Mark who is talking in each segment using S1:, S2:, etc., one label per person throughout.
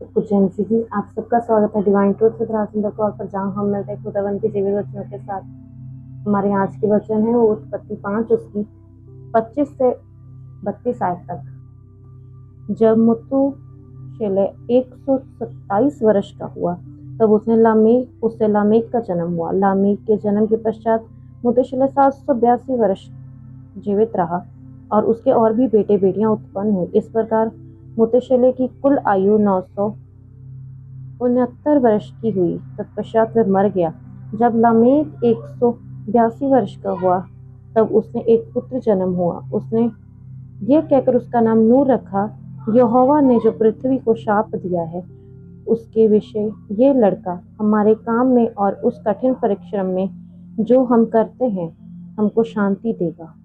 S1: कुछ एमसी की आप सबका स्वागत है divine truth with Rajendra Kaur पर, जहाँ हम मिलते हैं खुदावन के जीवित वचनों के साथ। हमारे आज के वचन है वो उत्पत्ति 5 उसकी 25 से 32 आयत तक। जब मतूशेलह 127 वर्ष का हुआ तब उससे लामेक का जन्म हुआ। लामेक के जन्म के पश्चात मतूशेलह 782 वर्ष जीवित रहा और उसके और भी बेटे बेटियां उत्पन्न हुई। इस प्रकार मतूशेलह की कुल आयु 969 वर्ष की हुई। तत्पश्चात वह मर गया। जब लामेक 182 वर्ष का हुआ तब उसने एक पुत्र जन्म हुआ। उसने यह कहकर उसका नाम नूह रखा, यहोवा ने जो पृथ्वी को शाप दिया है उसके विषय ये लड़का हमारे काम में और उस कठिन परिश्रम में जो हम करते हैं हमको शांति देगा।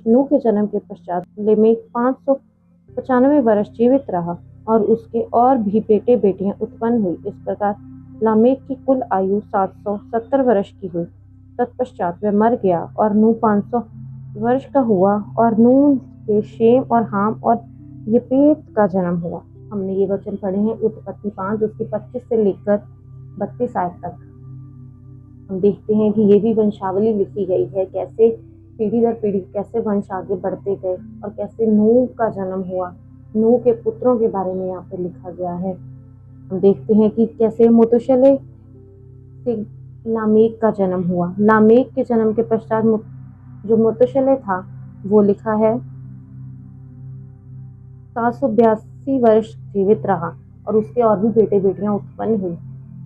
S1: नूह के जन्म के पश्चात लेमेक 595 वर्ष जीवित रहा और उसके और भी बेटे बेटियां उत्पन्न हुई। इस प्रकार लामेक की कुल आयु 770 वर्ष की हुई। तत्पश्चात वह मर गया और नूह 500 वर्ष का हुआ और नूह के शेम और हाम और यपेत का जन्म हुआ। हमने ये वचन पढ़े हैं उत्पत्ति 5 उसकी 25 से लेकर 32 आयत तक। हम देखते हैं कि ये भी वंशावली लिखी गई है, कैसे पीढ़ी दर पीढ़ी कैसे वंश आगे बढ़ते गए और कैसे नूह का जन्म हुआ। नूह के पुत्रों के बारे में यहाँ पे लिखा गया है। हम देखते हैं कि कैसे मतूशेलह से लामेक का जन्म हुआ। लामेक के जन्म के पश्चात जो मतूशेलह था वो लिखा है 782 वर्ष जीवित रहा और उसके और भी बेटे बेटियां उत्पन्न हुई।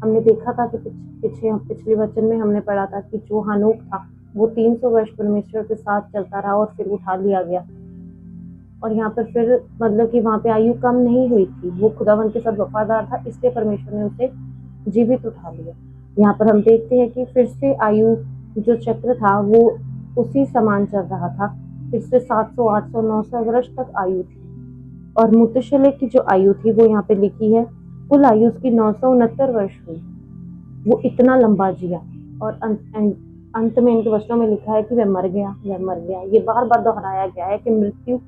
S1: हमने देखा था कि पिछले वचन में हमने पढ़ा था कि जो हनोक था वो 300 वर्ष परमेश्वर के साथ चलता रहा और फिर उठा लिया गया। और यहाँ पर फिर मतलब कि वहाँ पे आयु कम नहीं हुई थी, वो खुदावन के साथ वफादार था, इसलिए परमेश्वर ने उसे जीवित उठा लिया। यहाँ पर हम देखते हैं कि फिर से आयु जो चक्र था वो उसी समान चल रहा था। फिर से 700, 800, 900 वर्ष तक आयु थी। और मतूशेलह की जो आयु थी वो यहाँ पे लिखी है, कुल आयु उसकी 969 वर्ष हुई। वो इतना लंबा जिया और अंत में इनके वचनों में लिखा है कि वह मर गया। ये बार बार दोहराया गया है कि मृत्यु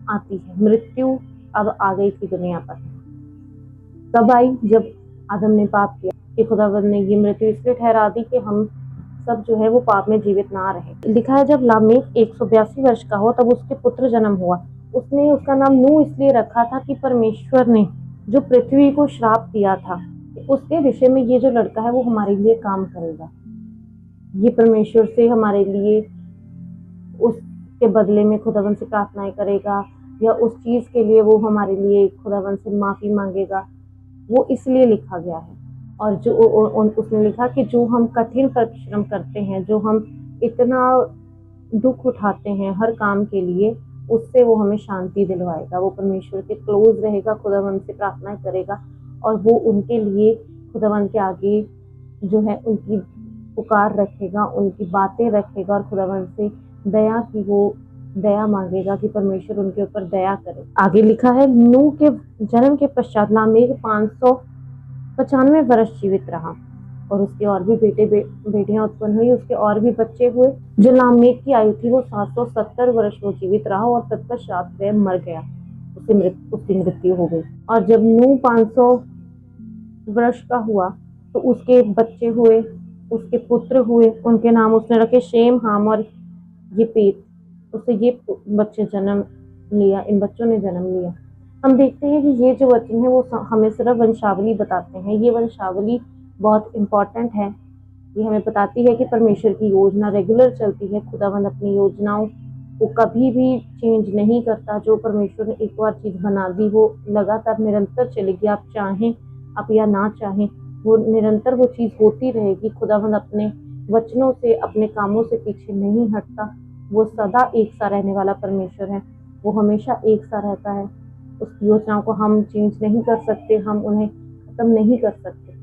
S1: आती है। मृत्यु अब आ गई थी दुनिया पर। कब आई? जब आदम ने पाप किया कि खुदावंद ने ये मृत्यु इसलिए ठहरा दी कि हम सब जो है वो पाप में जीवित ना रहे। लिखा है जब लामेक 182 वर्ष का हो तब उसके पुत्र जन्म हुआ। उसने उसका नाम नूह इसलिए रखा था कि परमेश्वर ने जो पृथ्वी को श्राप दिया था उसके विषय में ये जो लड़का है वो हमारे लिए काम करेगा। ये परमेश्वर से हमारे लिए उसके बदले में खुदावन से प्रार्थनाएं करेगा या उस चीज के लिए वो हमारे लिए खुदावन से माफी मांगेगा। वो इसलिए लिखा गया है। और जो उसने लिखा कि जो हम कठिन परिश्रम करते हैं, जो हम इतना दुख उठाते हैं हर काम के लिए, उससे वो हमें शांति दिलवाएगा। वो परमेश्वर के क्लोज रहेगा, खुदावन से प्रार्थना करेगा और वो उनके लिए खुदावन के आगे जो है उनकी पुकार रखेगा, उनकी बातें रखेगा और खुदावन से दया मांगेगा कि परमेश्वर उनके ऊपर दया करे। आगे लिखा है नूह के जन्म के पश्चात लामेक 595 वर्ष जीवित रहा और उसके और भी बेटियां उत्पन्न हुई। उसके और भी बच्चे हुए। जो लामेक की आयु थी वो 770 वर्ष वो जीवित रहा और तत्पश्चात वह मर गया, उसकी मृत्यु हो गई। और जब नूह 500 वर्ष का हुआ तो उसके बच्चे हुए, उसके पुत्र हुए। उनके नाम उसने रखे शेम, हाम और यपेत। उससे ये बच्चे जन्म लिया, इन बच्चों ने जन्म लिया। हम देखते हैं कि ये जो वचन है वो हमें सिर्फ वंशावली बताते हैं। ये वंशावली बहुत इम्पोर्टेंट है। ये हमें बताती है कि परमेश्वर की योजना रेगुलर चलती है। खुदावंद अपनी योजनाओं को कभी भी चेंज नहीं करता। जो परमेश्वर ने एक बार चीज बना दी वो लगातार निरंतर चलेगी। आप चाहें आप या ना चाहें, वो निरंतर वो चीज होती रहेगी। खुदावंद अपने वचनों से, अपने कामों से पीछे नहीं हटता। वो सदा एक सा रहने वाला परमेश्वर है। वो हमेशा एक सा रहता है। उसकी योजनाओं को हम चेंज नहीं कर सकते, हम उन्हें खत्म नहीं कर सकते।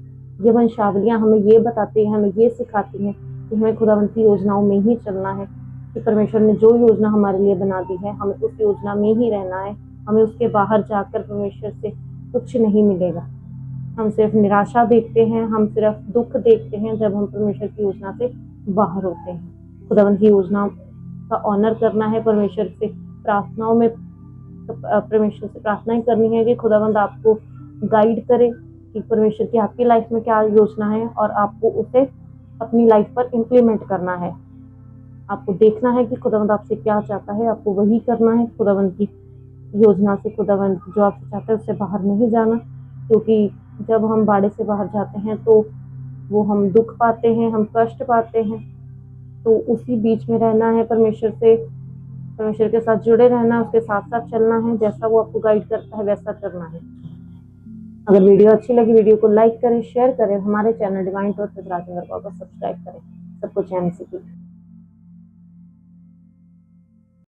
S1: ये वंशावलियां हमें ये बताती हैं, हमें ये सिखाती हैं कि हमें खुदावंद की योजनाओं में ही चलना है। कि परमेश्वर ने जो योजना हमारे लिए बना दी है हमें उस योजना में ही रहना है। हमें उसके बाहर जाकर परमेश्वर से कुछ नहीं मिलेगा। हम सिर्फ निराशा देखते हैं, हम सिर्फ दुख देखते हैं जब हम परमेश्वर की योजना से बाहर होते हैं। खुदावंद की योजना का ऑनर करना है। परमेश्वर से प्रार्थनाओं में परमेश्वर से प्रार्थनाएं करनी है कि खुदावंद आपको गाइड करे कि परमेश्वर की आपकी लाइफ में क्या योजना है और आपको उसे अपनी लाइफ पर इम्प्लीमेंट करना है। आपको देखना है कि खुदावंद आपसे क्या चाहता है, आपको वही करना है। खुदावंद की योजना से, खुदावंद जो आपसे चाहता है उससे बाहर नहीं जाना, क्योंकि जब हम बाड़े से बाहर जाते हैं तो वो हम दुख पाते हैं, हम कष्ट पाते हैं। तो उसी बीच में रहना है, परमेश्वर के साथ जुड़े रहना है, उसके साथ साथ चलना है, जैसा वो आपको गाइड करता है वैसा करना है। अगर वीडियो अच्छी लगी, वीडियो को लाइक करें, शेयर करें, हमारे channel divine talks with Rajendra को सब्सक्राइब करें। सबको चैन से कीजिए।